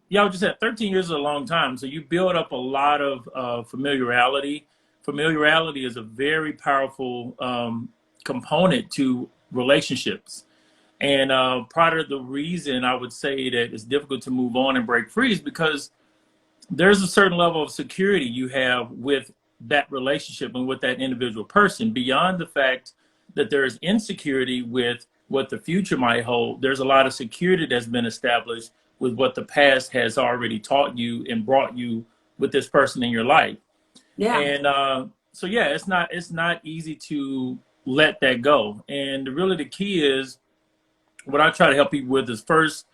Yeah, I was just saying 13 years is a long time. So you build up a lot of familiarity. Familiarity is a very powerful component to relationships. And part of the reason I would say that it's difficult to move on and break free is because there's a certain level of security you have with that relationship and with that individual person beyond the fact that there's insecurity with what the future might hold. There's a lot of security that's been established with what the past has already taught you and brought you with this person in your life. Yeah. And so yeah, it's not easy to let that go. And really the key is what I try to help people with is first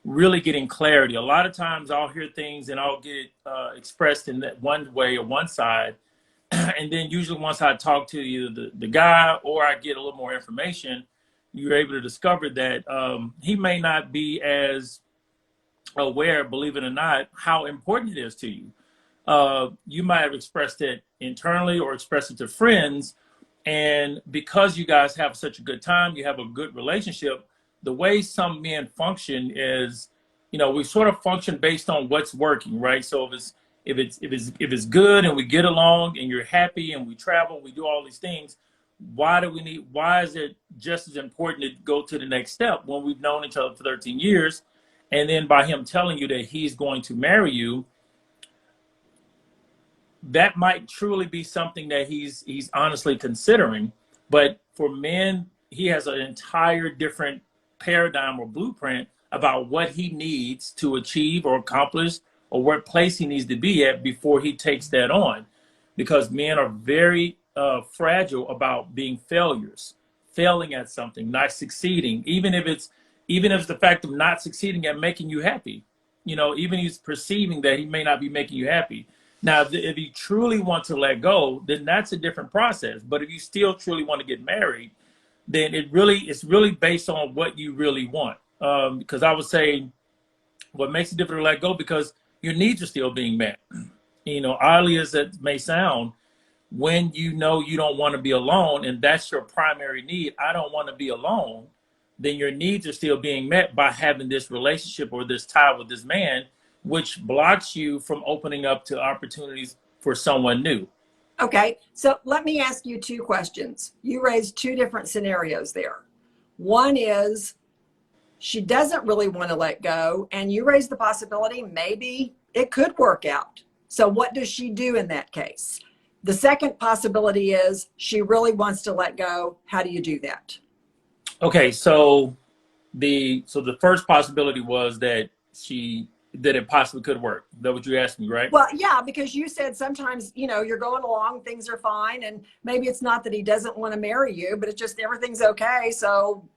really getting clarity. A lot of times I'll hear things and I'll get expressed in that one way or one side. And then usually once I talk to either the guy or I get a little more information, you're able to discover that he may not be as aware, believe it or not, how important it is to you. You might have expressed it internally or expressed it to friends. And because you guys have such a good time, you have a good relationship, the way some men function is, we sort of function based on what's working, right? So if it's good and we get along and you're happy and we travel, we do all these things, why is it just as important to go to the next step when we've known each other for 13 years? And then by him telling you that he's going to marry you, that might truly be something that he's honestly considering. But for men, he has an entire different paradigm or blueprint about what he needs to achieve or accomplish or what place he needs to be at before he takes that on. Because men are very fragile about being failures, failing at something, not succeeding, even if it's the fact of not succeeding at making you happy. Even he's perceiving that he may not be making you happy. Now, if you truly want to let go, then that's a different process. But if you still truly want to get married, then it's really based on what you really want. Because I would say what makes it difficult to let go because your needs are still being met. Oddly as it may sound, when you know you don't want to be alone and that's your primary need, I don't want to be alone, then your needs are still being met by having this relationship or this tie with this man, which blocks you from opening up to opportunities for someone new. Okay. So let me ask you two questions. You raised two different scenarios there. One is she doesn't really want to let go, and you raised the possibility maybe it could work out. So what does she do in that case? The second possibility is she really wants to let go. How do you do that? Okay, so the first possibility was that it possibly could work. That what you asked me, right? Well, yeah, because you said sometimes, you're going along, things are fine, and maybe it's not that he doesn't want to marry you, but it's just everything's okay. So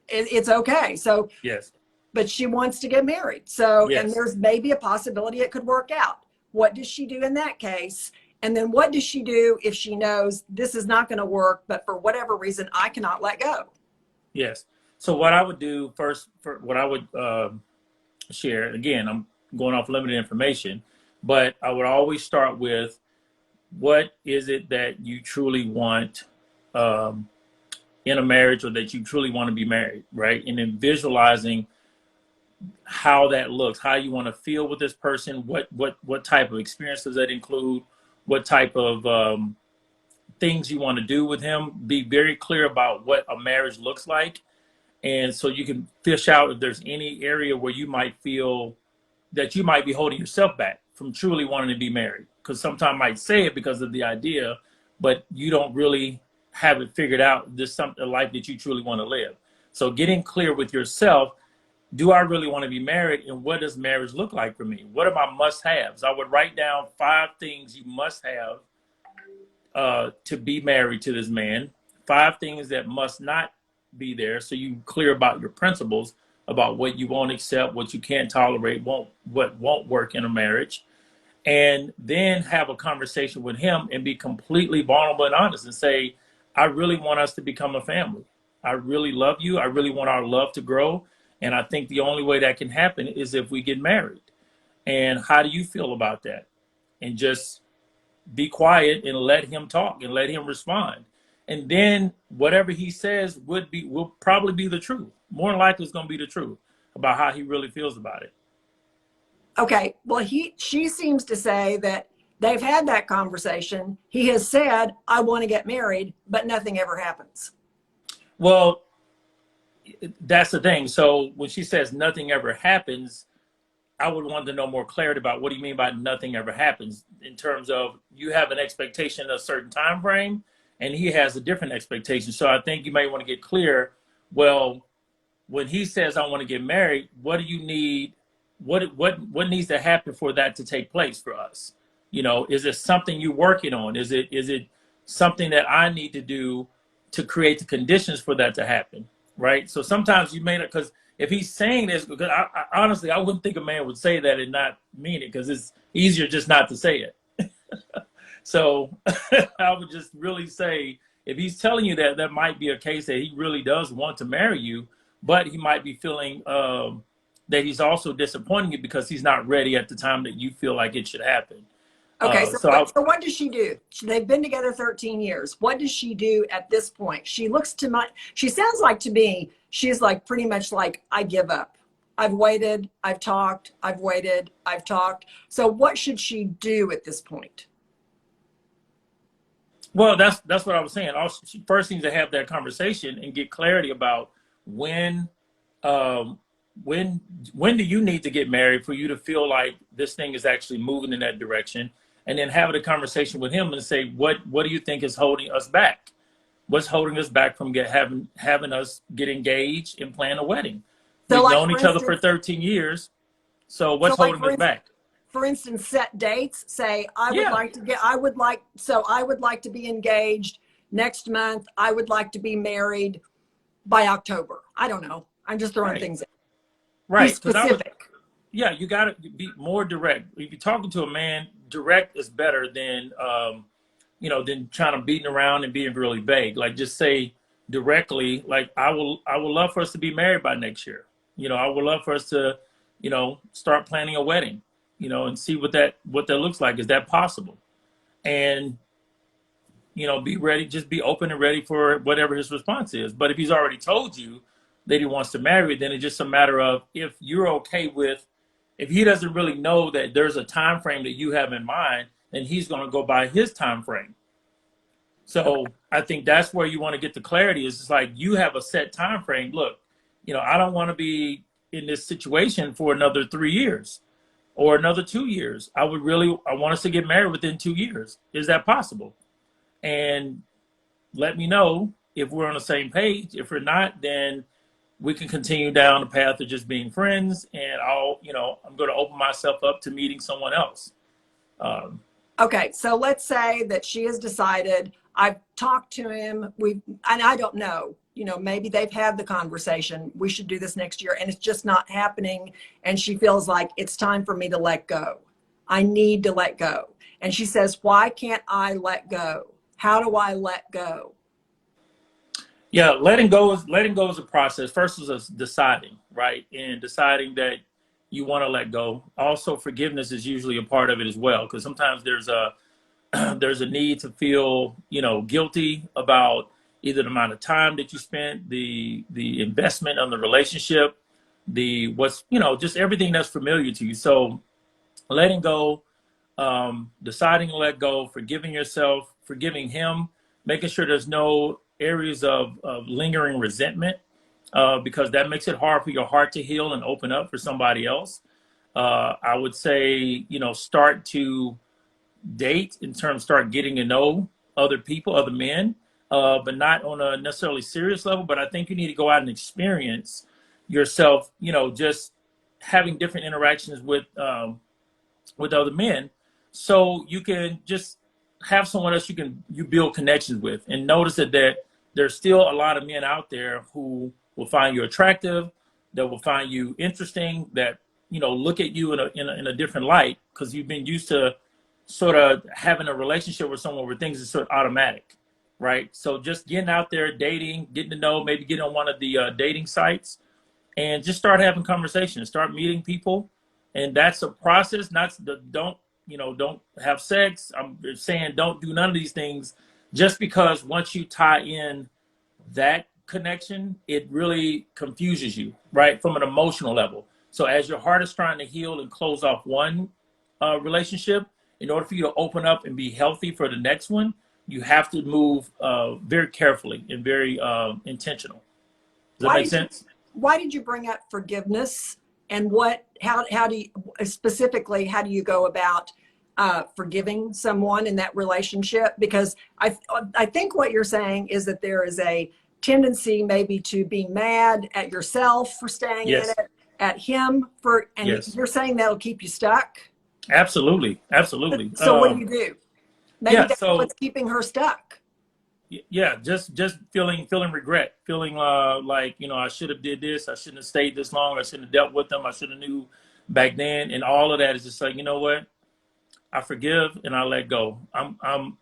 it's okay. So, Yes. but she wants to get married. So, and Yes. there's maybe a possibility it could work out. What does she do in that case? And then what does she do if she knows this is not going to work, but for whatever reason, I cannot let go? Yes. So what I would do first, for what I would share, again, I'm going off limited information, but I would always start with what is it that you truly want um, in a marriage or that you truly want to be married, right? And then visualizing how that looks, how you want to feel with this person, what type of experience does that include, what type of things you want to do with him. Be very clear about what a marriage looks like, and so you can fish out if there's any area where you might feel that you might be holding yourself back from truly wanting to be married. Because sometimes I might say it because of the idea, but you don't really have it figured out. This something a life that you truly want to live. So getting clear with yourself, do I really want to be married, and what does marriage look like for me? What are my must-haves? I would write down 5 things you must have to be married to this man, 5 things that must not be there, so you clear about your principles about what you won't accept, what you can't tolerate, what won't work in a marriage, and then have a conversation with him and be completely vulnerable and honest and say, I really want us to become a family. I really love you. I really want our love to grow. And I think the only way that can happen is if we get married. And how do you feel about that? And just be quiet and let him talk and let him respond. And then whatever he says will probably be the truth. More than likely it's going to be the truth about how he really feels about it. Okay, well, she seems to say that they've had that conversation. He has said, I want to get married, but nothing ever happens. Well, that's the thing. So when she says nothing ever happens, I would want to know more clarity about what do you mean by nothing ever happens in terms of you have an expectation of a certain time frame and he has a different expectation. So I think you might want to get clear. Well, when he says I want to get married, what do you need? What needs to happen for that to take place for us? You know, is it something you're working on? Is it something that I need to do to create the conditions for that to happen? Right. So sometimes you may not, because if he's saying this, because I honestly I wouldn't think a man would say that and not mean it, because it's easier just not to say it. So I would just really say, if he's telling you that, that might be a case that he really does want to marry you, but he might be feeling that he's also disappointing you because he's not ready at the time that you feel like it should happen. Okay, So so what does she do? They've been together 13 years. What does she do at this point? She sounds like to me, she's like pretty much like, I give up. I've waited, I've talked, I've waited, I've talked. So what should she do at this point? well, that's what I was saying. She first needs to have that conversation and get clarity about when um, when when do you need to get married for you to feel like this thing is actually moving in that direction, and then have a conversation with him and say what do you think is holding us back? What's holding us back from having us get engaged and plan a wedding? So We've like known for each other for instance, 13 years, so so what's like holding us back? for instance, set dates, say, Yeah, I would like to be engaged next month. I would like to be married by October. I don't know. I'm just throwing right, things in. Be right. Because I would, specific. yeah, you got to be more direct. If you're talking to a man, direct is better than than trying to beating around and being really vague. Like just say directly, like I will love for us to be married by next year. I would love for us to, start planning a wedding, and see what that looks like. Is that possible? And be ready, just be open and ready for whatever his response is. But if he's already told you that he wants to marry, then it's just a matter of if you're okay with, if he doesn't really know that there's a time frame that you have in mind, then he's going to go by his time frame. So I think that's where you want to get the clarity. Is it's like you have a set time frame. Look, I don't want to be in this situation for another 3 years or another 2 years. I want us to get married within 2 years. Is that possible? And let me know if we're on the same page. If we're not, then we can continue down the path of just being friends. And I'm going to open myself up to meeting someone else. Um, Okay, so let's say that she has decided, I've talked to him, and I don't know, maybe they've had the conversation, we should do this next year, and it's just not happening. And she feels like it's time for me to let go. I need to let go. And she says, why can't I let go? How do I let go? Yeah, letting go is a process. First is us deciding, right? And deciding that you want to let go. Also, forgiveness is usually a part of it as well, because sometimes there's a there's a need to feel, guilty about either the amount of time that you spent, the investment on the relationship, just everything that's familiar to you. So letting go, deciding to let go, forgiving yourself, forgiving him, making sure there's no areas of lingering resentment, because that makes it hard for your heart to heal and open up for somebody else. I would say, start to date in terms, start getting to know other people, other men, but not on a necessarily serious level. But I think you need to go out and experience yourself, just having different interactions with other men, so you can just have someone else you build connections with, and notice that there's still a lot of men out there who will find you attractive, that will find you interesting, that look at you in a different light, because you've been used to sort of having a relationship with someone where things are sort of automatic, right? So just getting out there, dating, getting to know, maybe getting on one of the dating sites, and just start having conversations, start meeting people. And that's a process. Not the don't have sex. I'm saying don't do none of these things, just because once you tie in that connection, it really confuses you, right, from an emotional level. So as your heart is trying to heal and close off one relationship, in order for you to open up and be healthy for the next one, you have to move very carefully and very intentional. Does that Why make did you, sense? why did you bring up forgiveness, and how do you, specifically, how do you go about forgiving someone in that relationship? Because I think what you're saying is that there is a tendency maybe to be mad at yourself for staying in Yes. it, at him and Yes. you're saying that'll keep you stuck. Absolutely. Absolutely. So what do you do? Maybe Yeah. that's So what's keeping her stuck. yeah, just feeling regret, feeling like, I should have did this, I shouldn't have stayed this long, I shouldn't have dealt with them, I should have knew back then, and all of that is just like, you know what, I forgive and I let go. I'm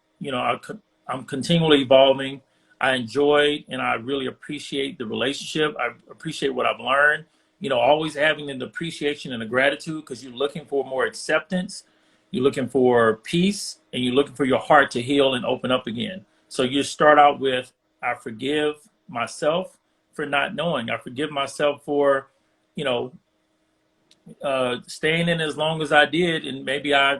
continually evolving. I enjoy and I really appreciate the relationship. I appreciate what I've learned. Always having an appreciation and a gratitude, because you're looking for more acceptance, you're looking for peace, and you're looking for your heart to heal and open up again. So you start out with, I forgive myself for not knowing. I forgive myself for, you know, staying in as long as I did, and maybe I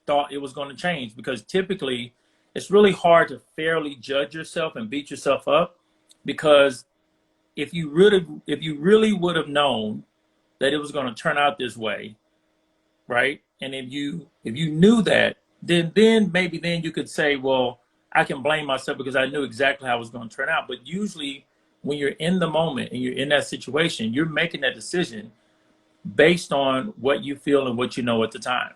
thought it was going to change, because typically it's really hard to fairly judge yourself and beat yourself up, because if you really would have known that it was going to turn out this way, right? And if you knew that, then maybe then you could say, well, I can blame myself because I knew exactly how it was going to turn out. But usually when you're in the moment and you're in that situation, you're making that decision based on what you feel and what you know at the time.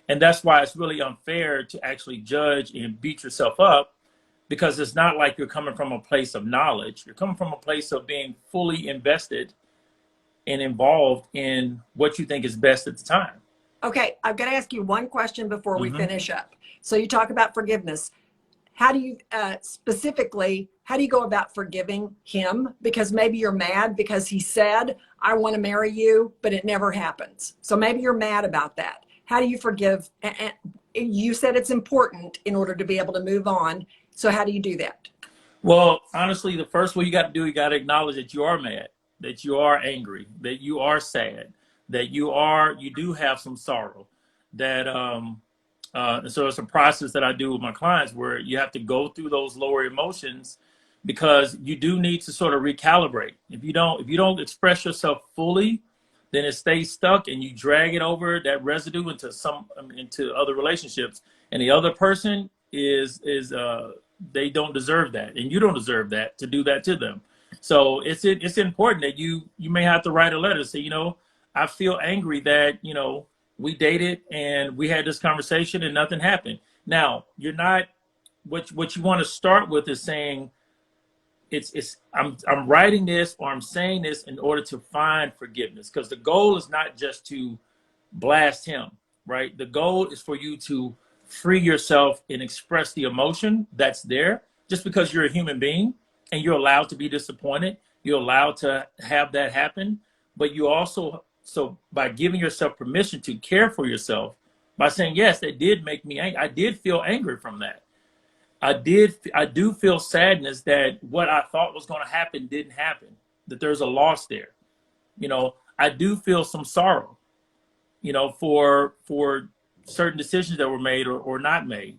And that's why it's really unfair to actually judge and beat yourself up, because it's not like you're coming from a place of knowledge. You're coming from a place of being fully invested and involved in what you think is best at the time. Okay, I've got to ask you one question before we Hmm. finish up. So you talk about forgiveness. How do you specifically, how do you go about forgiving him? Because maybe you're mad because he said, I want to marry you, but it never happens. So maybe you're mad about that. How do you forgive? And you said it's important in order to be able to move on. So how do you do that? Well, honestly, the first one you got to do, you got to acknowledge that you are mad, that you are angry, that you are sad, that you do have some sorrow. That so it's a process that I do with my clients, where you have to go through those lower emotions, because you do need to sort of recalibrate. If you don't express yourself fully, then it stays stuck, and you drag it over, that residue, into other relationships, and the other person is they don't deserve that, and you don't deserve that to do that to them. So it's important that you may have to write a letter, say, I feel angry that we dated and we had this conversation and nothing happened. Now, you're not, what you want to start with is saying, I'm writing this, or I'm saying this in order to find forgiveness, because the goal is not just to blast him, right? The goal is for you to free yourself and express the emotion that's there. Just because you're a human being and you're allowed to be disappointed, you're allowed to have that happen, but you also, so by giving yourself permission to care for yourself, by saying, yes, that did make me angry, I did feel angry from that, I do feel sadness that what I thought was going to happen didn't happen, that there's a loss there. I do feel some sorrow, for certain decisions that were made or not made.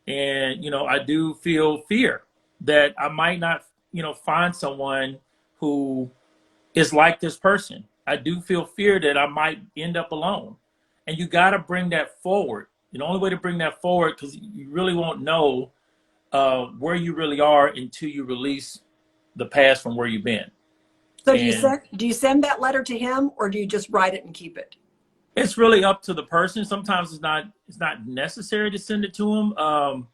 And, I do feel fear that I might not, find someone who is like this person. I do feel fear that I might end up alone. And you got to bring that forward. And the only way to bring that forward, because you really won't know where you really are until you release the past from where you've been. So And do you send that letter to him, or do you just write it and keep it? it's really up to the person. Sometimes it's not necessary to send it to them.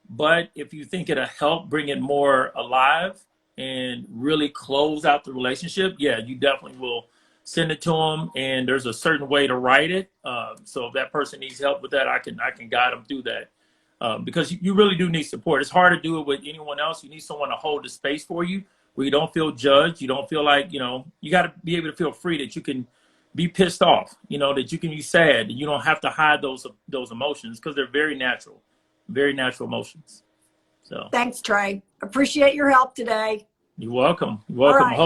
But if you think it'll help bring it more alive and really close out the relationship, yeah, you definitely will send it to them. And there's a certain way to write it. So if that person needs help with that, I can guide them through that. Because you really do need support. It's hard to do it with anyone else. You need someone to hold the space for you, where you don't feel judged. You don't feel like, you got to be able to feel free, that you can be pissed off, that you can be sad. You don't have to hide those emotions, because they're very natural emotions. So Thanks, Trey. Appreciate your help today. you're welcome. You're All welcome. I right. hope